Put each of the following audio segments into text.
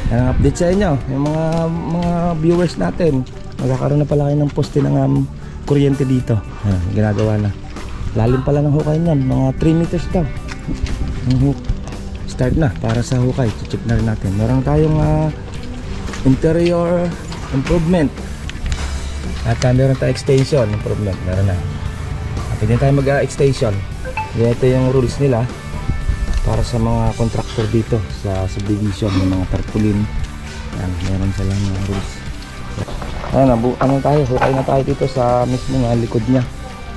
Ang update sa inyo, yung mga viewers natin, magkakaroon na pala kayo ng poste ng kuryente dito. Ayan, ginagawa na. Lalim pala ng hukay niyan, mga 3 meters daw. Start na para sa hukay, check na rin natin. Meron tayong interior improvement at meron tayong extension improvement, meron na. Pwede tayo mag-extension. Ito yung rules nila para sa mga contractor dito sa subdivision ng mga tarpaulin. Yan, meron silang rules. Ayan, tayo, hukay na tayo dito sa mismo likod niya.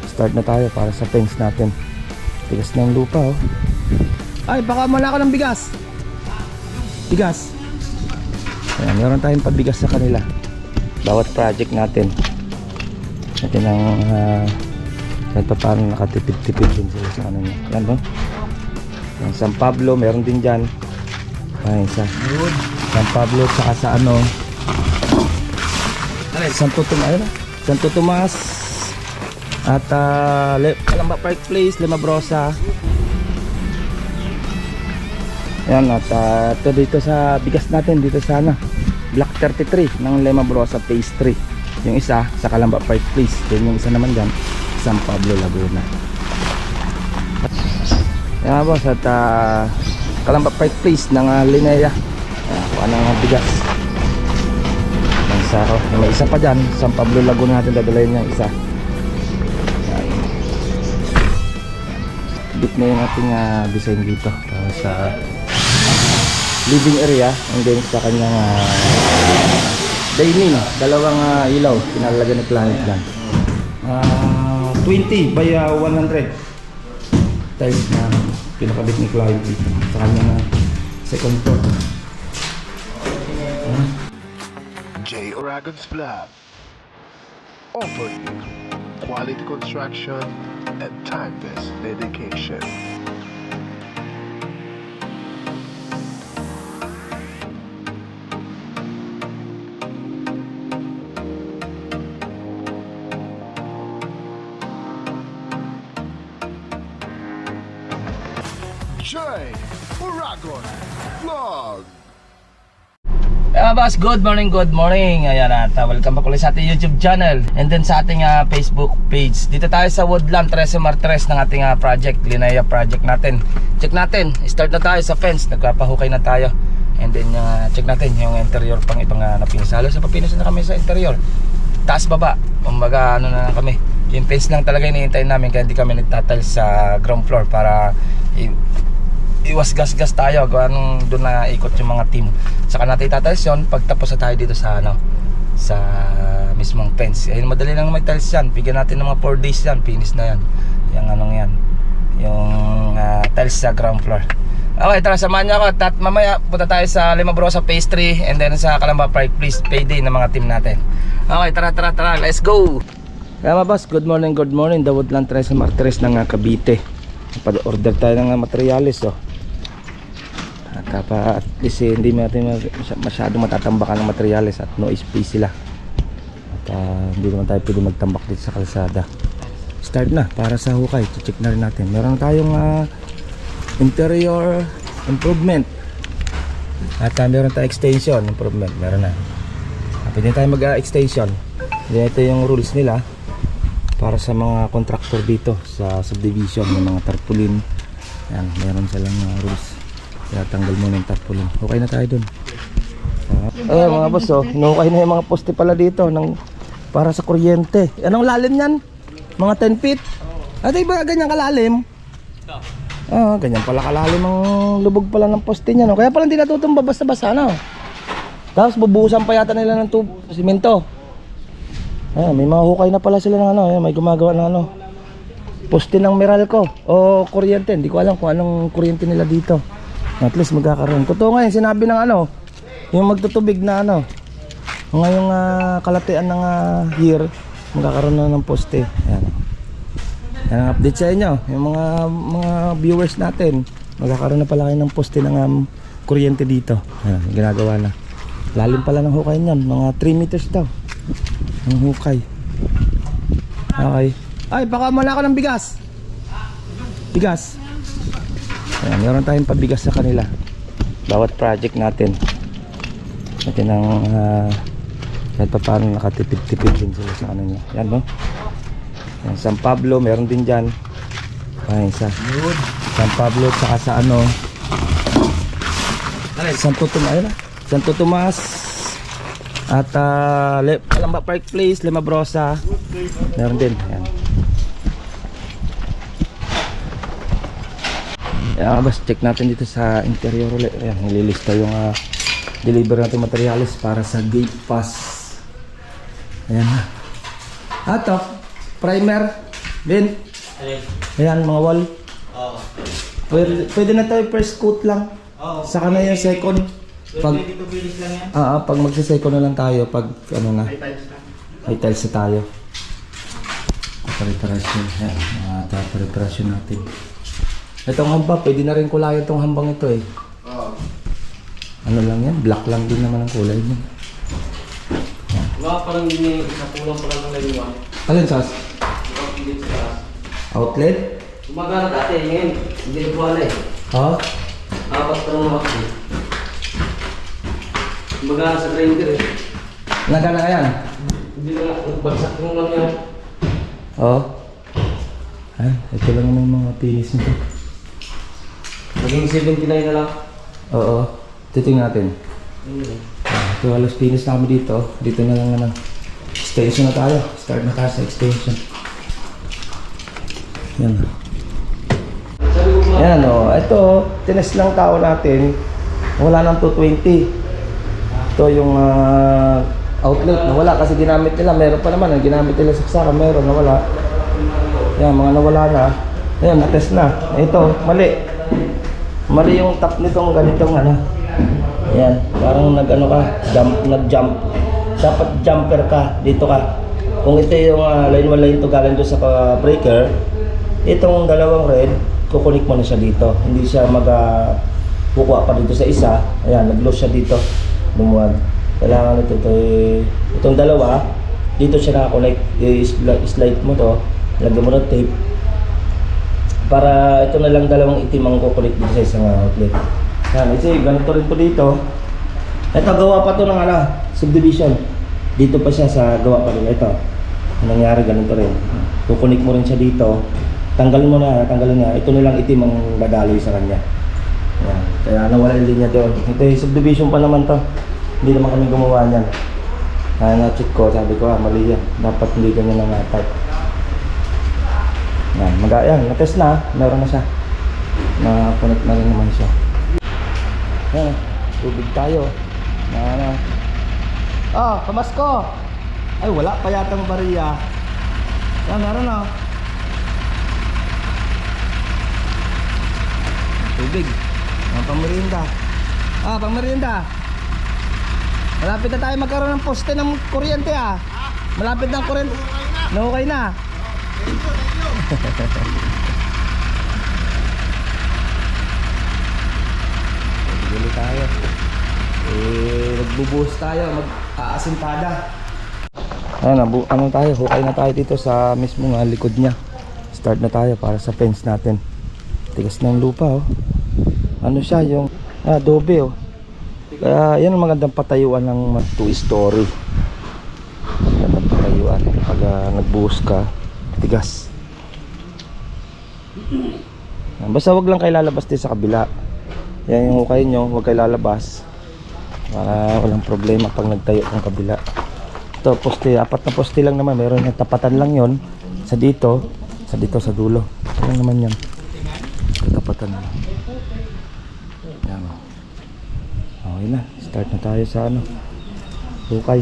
Start na tayo para sa fence natin. Tigas ng lupa, oh. Ay, baka mala ka ng bigas. Bigas. Ayan, meron tayong pabigas sa kanila. Bawat project natin. Natin ang kahit pa paano nakatipid-tipid din sila sa ano niya. Yan, no? Yung San Pablo, meron din dyan. Ay, San Pablo, tsaka sa ano Santo Tomas at Calamba Park Place, Limabrosa. Yan, at ito dito sa bigas natin dito sa Block 33 ng Limabrosa Phase 3. Yung isa sa Calamba Park Place, then yung isa naman dyan San Pablo, Laguna. Yan, boss, at Calamba Park Place ng Linea. Kuha ng bigas. May isa pa dyan, San Pablo, Laguna natin dadalayin niya isa. Bit na yung ating design dito para sa living area, and then sa kanyang dining, dalawang ilaw pinalagyan ni client dyan. 20 by 100 tiles na pinakabit ni client dito sa kanyang second floor. J. Aragon's Vlog, offering quality construction and timeless dedication. J. Aragon Vlog. Boss, good morning. Ayan, at welcome back ulit sa ating YouTube channel and then sa ating Facebook page. Dito tayo sa Woodland 13 Martres ng ating project, Linea project natin. Check natin, start na tayo sa fence, nagpapahukay na tayo. And then check natin yung interior pang ibang napinsalo. Sa papinis na kami sa interior, taas baba, kumbaga ano na lang kami. Yung fence lang talaga iniintay namin, kaya hindi kami nagtatiles sa ground floor para iwas gas tayo kung doon na ikot yung mga team. Saka natin itatiles yun pagtapos na tayo dito sa sa mismong fence. Ayun, madali lang may tiles yan, bigyan natin ng mga 4 days yan, finish na yan yung yan, yung tiles sa ground floor. Okay, tara, samahan niyo ako at mamaya punta tayo sa Limabrosa Phase 3 and then sa Calamba Park Place payday ng mga team natin. Okay, tara, let's go. Kaya mga boss, good morning. The Woodland 13 Martres ng Cavite. Pa-order tayo ng materials, oh. At least hindi natin masyado matatambakan ng materials at no space sila. At hindi naman tayo pwede magtambak dito sa kalsada. Start na para sa hukay, check na rin natin. Meron tayong interior improvement at meron tayong extension improvement, meron na. Pwede tayo mag-extension. Ito yung rules nila para sa mga contractor dito sa subdivision ng mga tarpaulin. Yan, meron silang rules. Kaya tanggal muna yung tarpaulin. Okay na tayo dun. Mga boss, oh, hinukay na yung mga poste pala dito para sa kuryente. Anong lalim yan? Mga 10 feet? At iba ganyan kalalim? Ganyan pala kalalim ang lubog pala ng poste niya, no? Kaya pala hindi natutumba basta-basta, no? Tapos bubuhusan pa yata nila ng simento. May mga hukay na pala sila ng may gumagawa ng poste ng Meralco o kuryente. Hindi ko alam kung anong kuryente nila dito. At least magkakaroon. Totoo nga yung sinabi ng yung magtutubig na ngayong kalatian ng year, magkakaroon na ng poste. Ayan. Yan ang update sa inyo, yung mga viewers natin, magkakaroon na pala kayo ng poste ng kuryente dito. Ayan, ginagawa na. Lalim pala ng hukay niyan, mga 3 meters daw ang hukay. Okay. Ay, baka mala ka ng bigas. Ayan, meron tayong pabigas sa kanila. Bawat project natin. natin ang kahit pa paano nakatipid-tipid din sila sa ano niya. Yan no. Yan, San Pablo meron din dyan. Ay, San Pablo saka sa ano Santo Tomas, ayun na. Santo Tomas at Calamba Park Place, Lemabrosa meron din. Yan. Yan, bas check natin dito sa interior ulit. Ayan, nililista yung deliver natin materials para sa gate pass. Ayan na. Ato, primer, bin. Ayan, mga wall. Pwede na tayo first coat lang. Saka na yung second. Pag, pag magsa-second na lang tayo, pag ano na. High tiles na tayo. Preparation. Ayan, preparation natin. Itong hamba, pwede na rin kulayan itong hambang ito eh. Ano lang yan? Black lang din naman ang kulay niya. Parang hindi isa kulang pa lang ng layuan. Alin sas? Outlet? Gumagana dati, ngayon. Hindi nagwala eh. Ha? Apat pa lang naman eh. Gumagana sa grinder eh. Nagana ka yan? Hindi na nga, nagbagsak nung lang yan. Oo. Ay, ito lang naman yung mga pinis nito. Naging 79 na lang. Oo. Titingnan natin. Ito halos pinis na kami dito. Dito na lang na. Extension na tayo. Start na tayo sa extension. Yan. Sabi ko ba? Yan o. Ito, tinest lang tao natin. Wala nang 220. Ito yung outlet. Nawala kasi ginamit nila. Meron pa naman. Ang ginamit nila sa saksakan. Meron. Nawala. Yan, mga nawala na. Ayan, na-test na. Ito, mali. Mali yung top nitong ganitong ano. Ayan, parang nag-ano ka, nag-jump. Dapat jumper ka, dito ka. Kung ito yung line 1 line 2 galing doon sa breaker, itong dalawang red, kukunik mo na siya dito. Hindi siya kukuha pa dito sa isa. Ayan, nag-loose siya dito. Lumuwag. Kailangan itong dalawa, dito siya nakakonect. I-slide mo to, lagyan mo ng tape. Para ito na lang dalawang itim ang kukulit dito sa isang outlet. Yan, kasi ganito rin po dito. Ito, gawa pa to ng subdivision. Dito pa siya sa gawa pa rin. Ito, ang nangyari ganito rin. Kukunik mo rin siya dito. Tanggalin mo na, tanggalin na. Ito na lang itim ang dadaloy sa kanya. Yan, kaya nawala yung linya doon. Ito yung subdivision pa naman to. Hindi naman kami gumawa niyan. Kaya na-check ko, sabi ko, mali yan. Dapat hindi ganyan ang type. Yan, na-test na, meron na siya. Na-connect na rin naman siya. Yan, tubig tayo. Pamasko! Ay, wala pa yatang bariya. Yan, meron na. Tubig. Pangmerienda. Pangmerienda. Malapit na tayo magkaroon ng poste ng kuryente Malapit ng kuryente. Nahukay na. Bili tayo. Nagbubuhos tayo, mag-aasintada. Ano tayo, hukay na tayo dito sa mismong likod niya. Start na tayo para sa fence natin. Tigas ng lupa Ano siya, yung adobe Kaya yan ang magandang patayuan ng 2-story. Magandang patayuan pag nagbuhos ka, tigas. Basta wag lang kayo lalabas din sa kabila. Yan yung hukay nyo, wag kayo lalabas para walang problema pag nagtayo ng kabila. Ito poste, 4 na poste lang naman. Meron yung tapatan lang yon sa dito sa dulo. Ito lang naman yan, tapatan lang. Yan. Okay na, start na tayo sa hukay.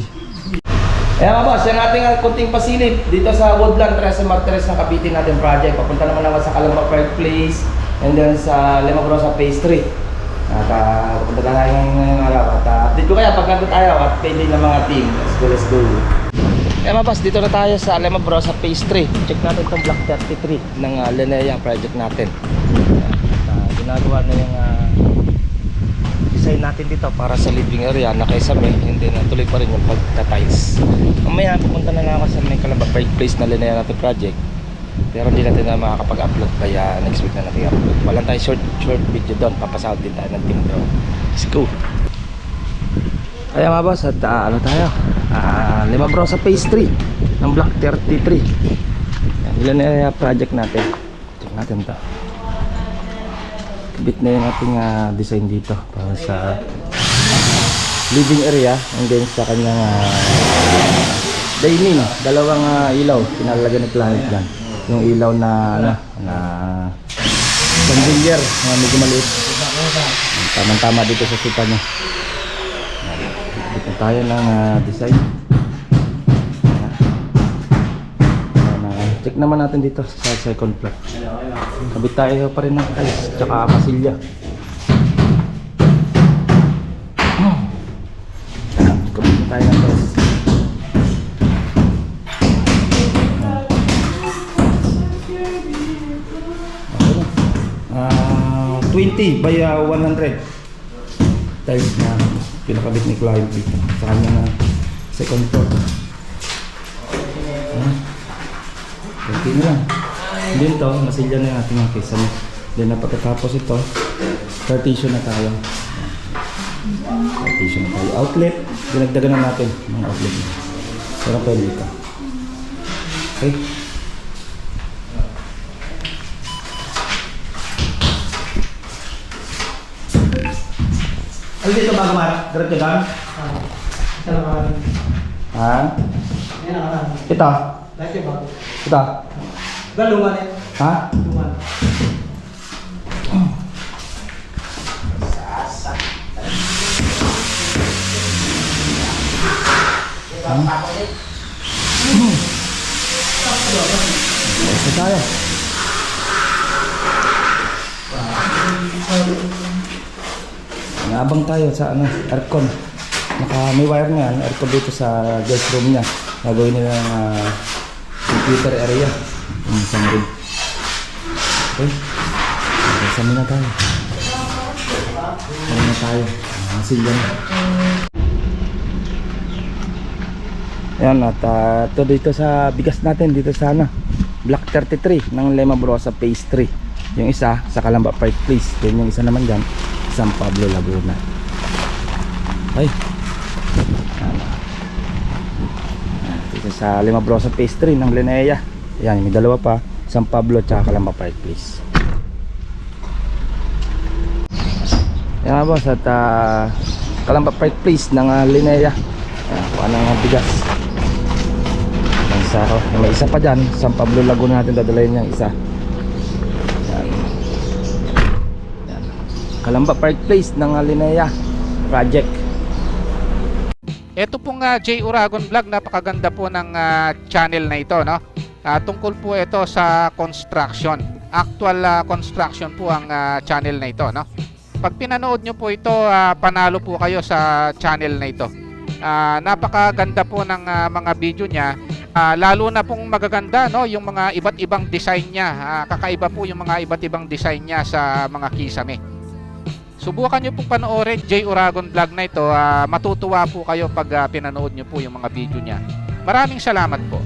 Ayan mga boss, yung ating kunting pasilip dito sa Woodland Tres Martires na Cavite natin project. Papunta naman naman sa Calamba Park Place and then sa Lemabrosa Phase 3. At papunta tayo ngayong araw. At update ko kaya pag nandun tayo at pwede ng mga team. Let's go. Ayan mga boss, dito na tayo sa Lemabrosa Phase 3. Check natin itong Block 33 ng Linea project natin. Ginagawa na yung design natin dito para sa living area na kaysa hindi na tuloy pa rin yung pagta-tiles. Mamaya pupunta na ako sa may Calamba Park Place na Linea natin project, pero hindi natin na makakapag-upload kaya next week na natin i-upload. Walang tayo short video doon, papasahod din tayo ng team drone. Let's go. Kaya mga boss, at ano tayo? Limabrosa Phase 3 ng Block 33. Yan, ilan na project natin. Check natin to. Kabit na yung ating design dito para sa living area and then sa kanyang dining. Dalawang ilaw pinalagyan ni Planet dyan. Yung ilaw na ano, na chandelier na medyo maliit. Tama-tama dito sa sipa niya. Dito tayo ng design. Check naman natin dito sa second floor. Kabit tayo pa rin ng tiles tsaka pasilya. Kabit tayo ng tiles. 20 by 100 tiles na pinakabit ni client dito sa kanya na second floor. Okay na lang. Then to, nasilya na natin ang kisame. Then na pagkatapos ito, partition na tayo. Partition na tayo. Outlet, dinagdagan na natin mga outlet na. Pero pwede dito. Okay. Ano dito bago Mar? Diretso doon? Ito naman. Ha? Yan naman. Ito? Lagi ba? Ito? Galuman eh. Ha? Luman. Isa tayo. Naabang tayo sa ano, aircon. May wire nga, aircon dito sa guest room niya. Gagawin nila ng computer area. Yung isang room. Okay. Kasama na tayo. Kasama na tayo. Silya na. Ayan, at ito dito sa bigas natin, dito sa ano, Block 33 ng Limabrosa Phase 3. Yung isa sa Calamba Park Place. Then yung isa naman dyan, San Pablo, Laguna. Okay. Dito sa Limabrosa Phase 3 ng Linea. Ayan, may dalawa pa, San Pablo at Calamba Park Place. Ayan boss, at Calamba Park Place ng Linea. Ayan, kuha ng bigas. Sa, may isa pa dyan, San Pablo, Laguna natin dadalayin yung isa. Yan. Yan. Calamba Park Place ng Linea project. Ito pong J. Uragon Vlog, napakaganda po ng channel na ito, no? Tungkol po ito sa construction. Actual construction po ang channel na ito, no? Pag pinanood nyo po ito, panalo po kayo sa channel na ito. Napakaganda po ng mga video niya. Lalo na pong magaganda, no, yung mga iba't ibang design niya. Kakaiba po yung mga iba't ibang design niya sa mga kisame. Subukan nyo pong panoorin J. Uragon Vlog na ito. Matutuwa po kayo pag pinanood nyo po yung mga video niya. Maraming salamat po.